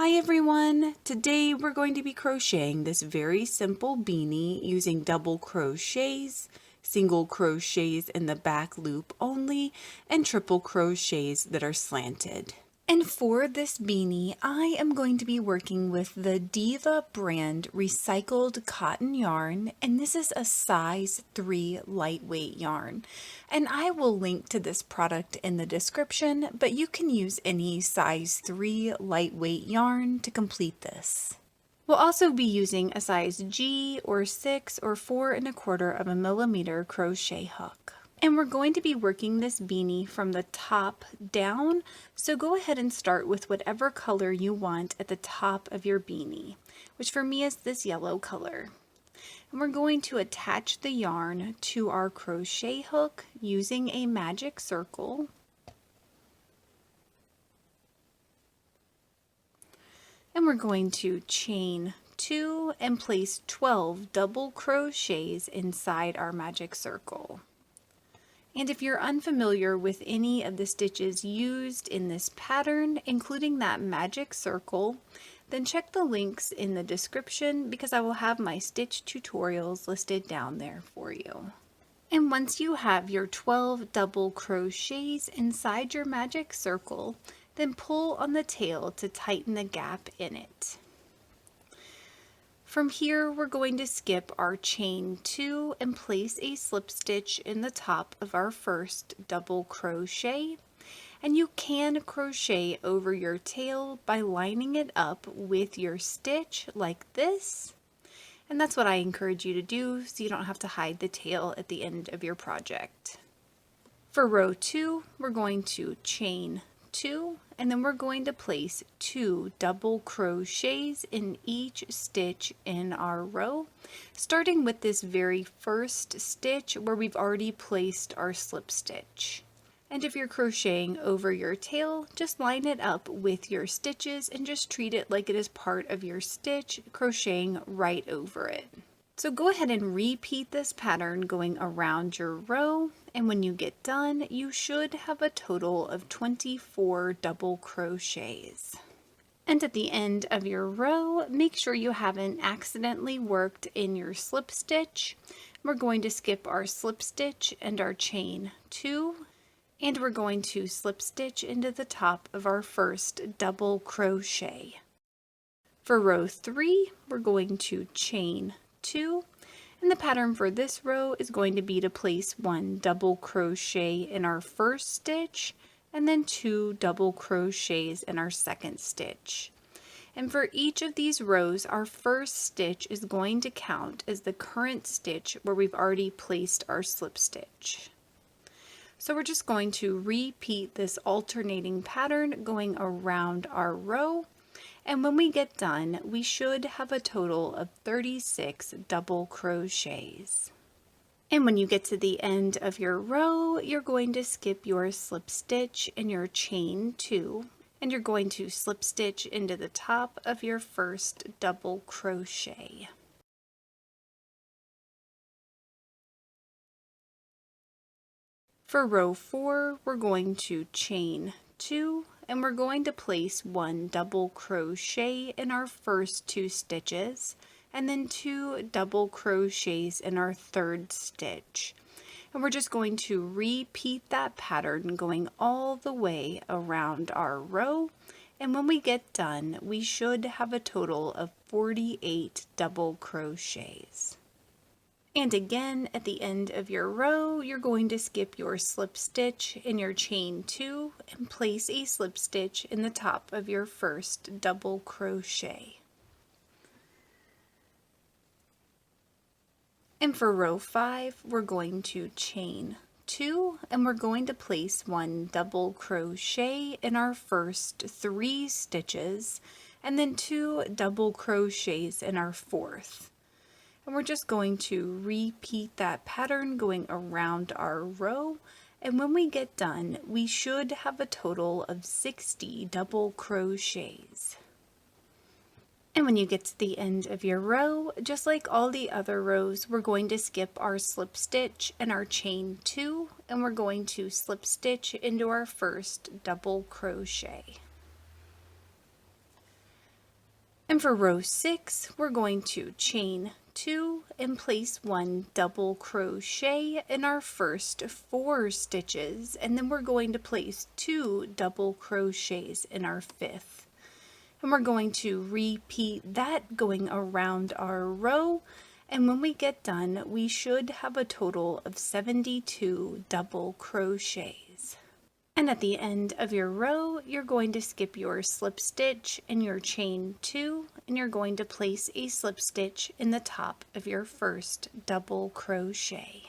Hi everyone! Today we're going to be crocheting this very simple beanie using double crochets, single crochets in the back loop only, and triple crochets that are slanted. And for this beanie, I am going to be working with the Diva brand recycled cotton yarn, and this is a size 3 lightweight yarn. And I will link to this product in the description, but you can use any size 3 lightweight yarn to complete this. We'll also be using a size G or 6 or 4 1/4 of a millimeter crochet hook. And we're going to be working this beanie from the top down, so go ahead and start with whatever color you want at the top of your beanie, which for me is this yellow color. And we're going to attach the yarn to our crochet hook using a magic circle. And we're going to chain 2 and place 12 double crochets inside our magic circle. And if you're unfamiliar with any of the stitches used in this pattern, including that magic circle, then check the links in the description because I will have my stitch tutorials listed down there for you. And once you have your 12 double crochets inside your magic circle, then pull on the tail to tighten the gap in it. From here, we're going to skip our chain 2 and place a slip stitch in the top of our first double crochet. And you can crochet over your tail by lining it up with your stitch like this. And that's what I encourage you to do so you don't have to hide the tail at the end of your project. For row 2, we're going to chain 2, and then we're going to place 2 double crochets in each stitch in our row, starting with this very first stitch where we've already placed our slip stitch. And if you're crocheting over your tail, just line it up with your stitches and just treat it like it is part of your stitch, crocheting right over it. So go ahead and repeat this pattern going around your row, and when you get done, you should have a total of 24 double crochets. And at the end of your row, make sure you haven't accidentally worked in your slip stitch. We're going to skip our slip stitch and our chain 2, and we're going to slip stitch into the top of our first double crochet. For row 3, we're going to chain 2, and the pattern for this row is going to be to place 1 double crochet in our first stitch and then 2 double crochets in our second stitch. And for each of these rows, our first stitch is going to count as the current stitch where we've already placed our slip stitch. So we're just going to repeat this alternating pattern going around our row. And when we get done, we should have a total of 36 double crochets. And when you get to the end of your row, you're going to skip your slip stitch and your chain 2, and you're going to slip stitch into the top of your first double crochet. For row 4, we're going to chain 2, and we're going to place 1 double crochet in our first 2 stitches and then 2 double crochets in our third stitch. And we're just going to repeat that pattern going all the way around our row, and when we get done, we should have a total of 48 double crochets. And again, at the end of your row, you're going to skip your slip stitch in your chain 2 and place a slip stitch in the top of your first double crochet. And for row 5, we're going to chain 2, and we're going to place 1 double crochet in our first 3 stitches and then 2 double crochets in our fourth. And we're just going to repeat that pattern going around our row, and when we get done, we should have a total of 60 double crochets. And when you get to the end of your row, just like all the other rows, we're going to skip our slip stitch and our chain 2, and we're going to slip stitch into our first double crochet. And for row 6, we're going to chain 2 and place 1 double crochet in our first 4 stitches, and then we're going to place 2 double crochets in our 5th. And we're going to repeat that going around our row, and when we get done, we should have a total of 72 double crochets. And at the end of your row, you're going to skip your slip stitch and your chain 2, and you're going to place a slip stitch in the top of your first double crochet.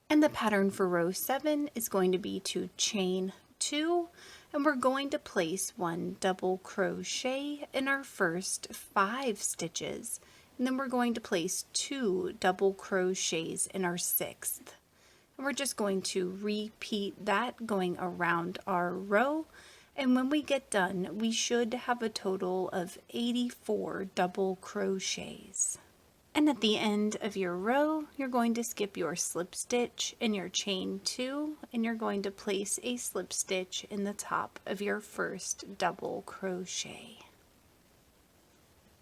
And the pattern for row 7 is going to be to chain 2, and we're going to place 1 double crochet in our first 5 stitches, and then we're going to place 2 double crochets in our 6th. And we're just going to repeat that going around our row, and when we get done, we should have a total of 84 double crochets. And at the end of your row, you're going to skip your slip stitch and your chain 2, and you're going to place a slip stitch in the top of your first double crochet.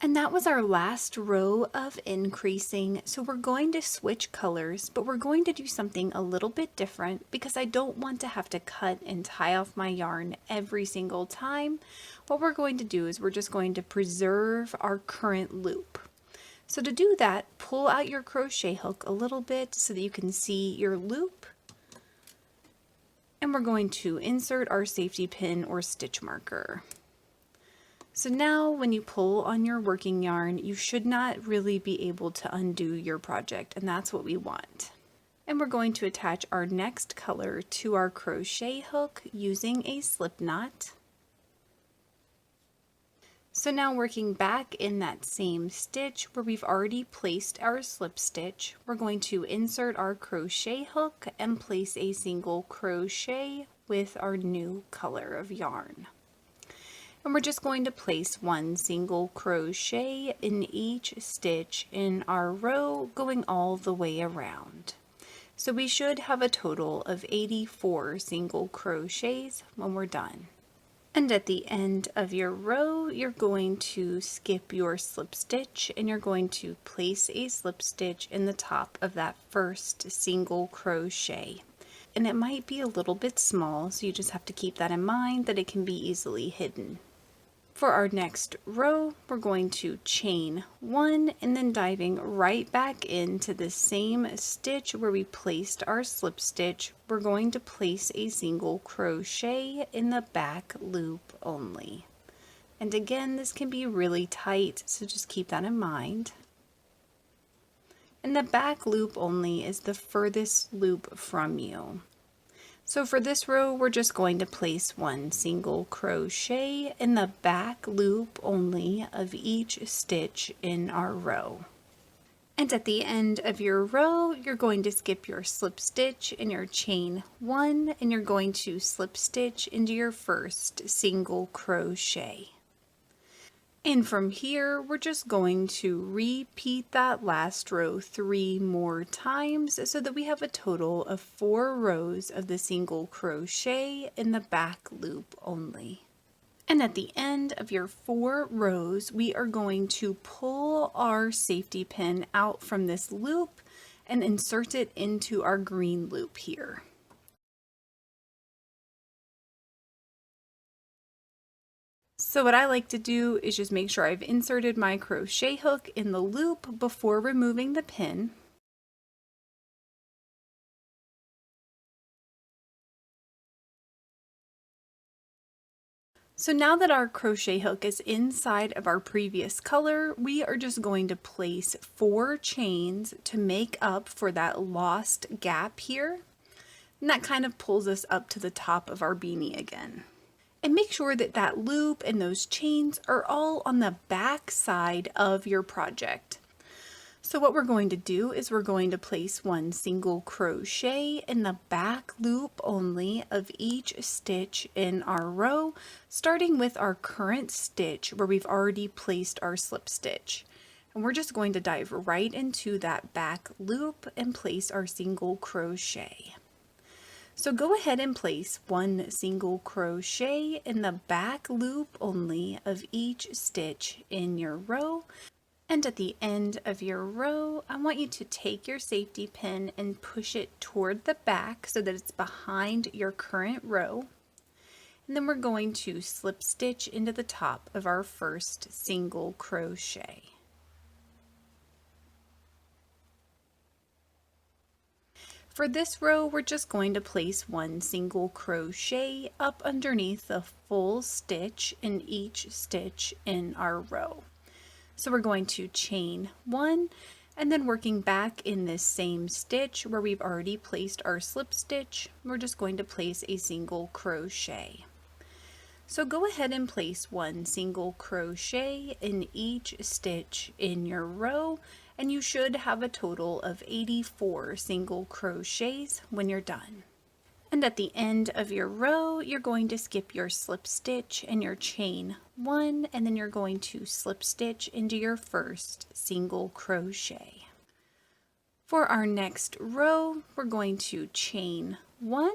And that was our last row of increasing. So we're going to switch colors, but we're going to do something a little bit different because I don't want to have to cut and tie off my yarn every single time. What we're going to do is we're just going to preserve our current loop. So to do that, pull out your crochet hook a little bit so that you can see your loop. And we're going to insert our safety pin or stitch marker. So now when you pull on your working yarn, you should not really be able to undo your project, and that's what we want. And we're going to attach our next color to our crochet hook using a slip knot. So now working back in that same stitch where we've already placed our slip stitch, we're going to insert our crochet hook and place a single crochet with our new color of yarn. And we're just going to place 1 single crochet in each stitch in our row going all the way around. So we should have a total of 84 single crochets when we're done. And at the end of your row, you're going to skip your slip stitch and you're going to place a slip stitch in the top of that first single crochet. And it might be a little bit small, so you just have to keep that in mind that it can be easily hidden. For our next row, we're going to chain 1 and then diving right back into the same stitch where we placed our slip stitch, we're going to place a single crochet in the back loop only. And again, this can be really tight, so just keep that in mind. And the back loop only is the furthest loop from you. So for this row, we're just going to place 1 single crochet in the back loop only of each stitch in our row. And at the end of your row, you're going to skip your slip stitch and your chain 1, and you're going to slip stitch into your first single crochet. And from here, we're just going to repeat that last row 3 more times so that we have a total of 4 rows of the single crochet in the back loop only. And at the end of your 4 rows, we are going to pull our safety pin out from this loop and insert it into our green loop here. So what I like to do is just make sure I've inserted my crochet hook in the loop before removing the pin. So now that our crochet hook is inside of our previous color, we are just going to place 4 chains to make up for that lost gap here. And that kind of pulls us up to the top of our beanie again. And make sure that that loop and those chains are all on the back side of your project. So what we're going to do is we're going to place 1 single crochet in the back loop only of each stitch in our row, starting with our current stitch where we've already placed our slip stitch. And we're just going to dive right into that back loop and place our single crochet. So go ahead and place one single crochet in the back loop only of each stitch in your row. And at the end of your row, I want you to take your safety pin and push it toward the back so that it's behind your current row. And then we're going to slip stitch into the top of our first single crochet. For this row, we're just going to place one single crochet up underneath the full stitch in each stitch in our row. So we're going to chain one, and then working back in this same stitch where we've already placed our slip stitch, we're just going to place a single crochet. So go ahead and place one single crochet in each stitch in your row, and you should have a total of 84 single crochets when you're done. And at the end of your row, you're going to skip your slip stitch and your chain one, and then you're going to slip stitch into your first single crochet. For our next row, we're going to chain one,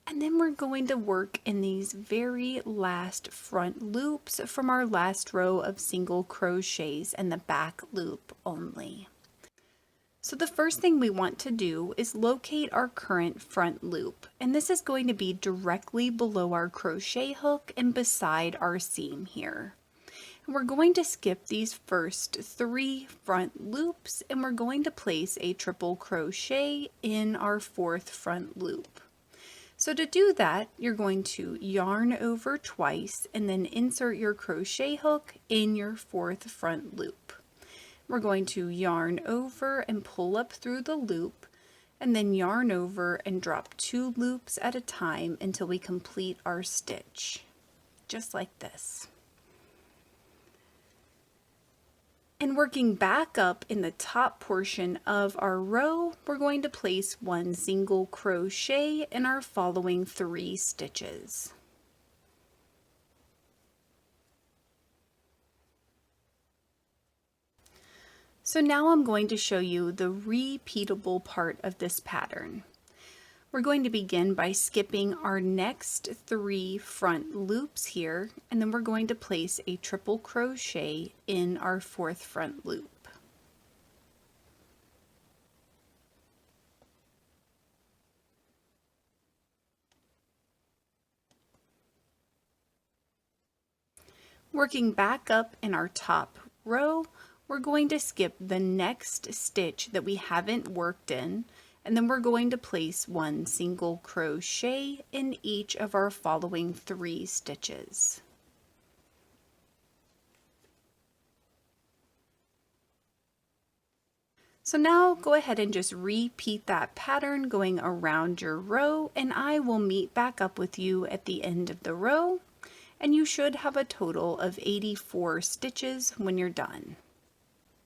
and then we're going to work in these very last front loops from our last row of single crochets and the back loop only. So the first thing we want to do is locate our current front loop, and this is going to be directly below our crochet hook and beside our seam here. And we're going to skip these first 3 front loops, and we're going to place a triple crochet in our 4th front loop. So to do that, you're going to yarn over twice and then insert your crochet hook in your 4th front loop. We're going to yarn over and pull up through the loop, and then yarn over and drop 2 loops at a time until we complete our stitch, just like this. And working back up in the top portion of our row, we're going to place one single crochet in our following 3 stitches. So now I'm going to show you the repeatable part of this pattern. We're going to begin by skipping our next 3 front loops here, and then we're going to place a triple crochet in our 4th front loop. Working back up in our top row, we're going to skip the next stitch that we haven't worked in, and then we're going to place one single crochet in each of our following 3 stitches. So now go ahead and just repeat that pattern going around your row, and I will meet back up with you at the end of the row, and you should have a total of 84 stitches when you're done.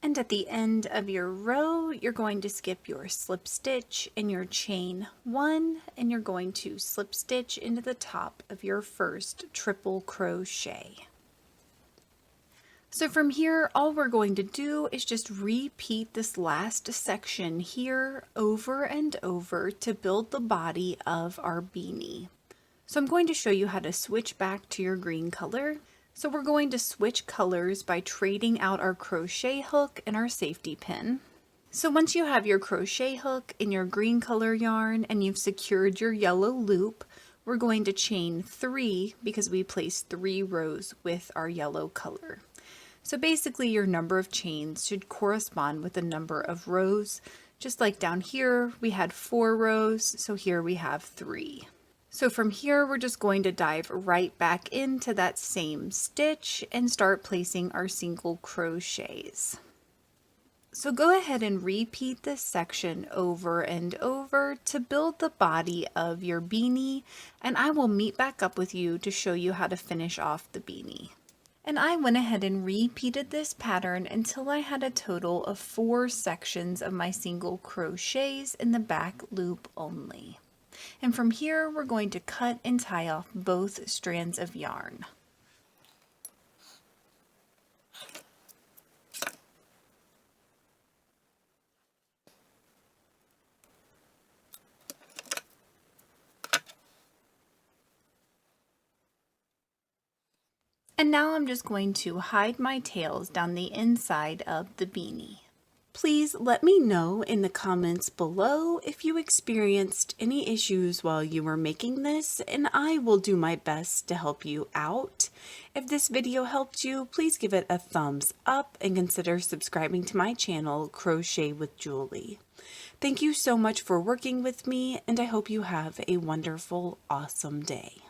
And at the end of your row, you're going to skip your slip stitch and your chain one, and you're going to slip stitch into the top of your first triple crochet. So from here, all we're going to do is just repeat this last section here over and over to build the body of our beanie. So I'm going to show you how to switch back to your green color. So we're going to switch colors by trading out our crochet hook and our safety pin. So once you have your crochet hook in your green color yarn and you've secured your yellow loop, we're going to chain 3 because we placed 3 rows with our yellow color. So basically your number of chains should correspond with the number of rows. Just like down here we had 4 rows, so here we have 3. So from here, we're just going to dive right back into that same stitch and start placing our single crochets. So go ahead and repeat this section over and over to build the body of your beanie, and I will meet back up with you to show you how to finish off the beanie. And I went ahead and repeated this pattern until I had a total of 4 sections of my single crochets in the back loop only. And from here, we're going to cut and tie off both strands of yarn. And now I'm just going to hide my tails down the inside of the beanie. Please let me know in the comments below if you experienced any issues while you were making this, and I will do my best to help you out. If this video helped you, please give it a thumbs up and consider subscribing to my channel, Crochet with Julie. Thank you so much for working with me, and I hope you have a wonderful, awesome day.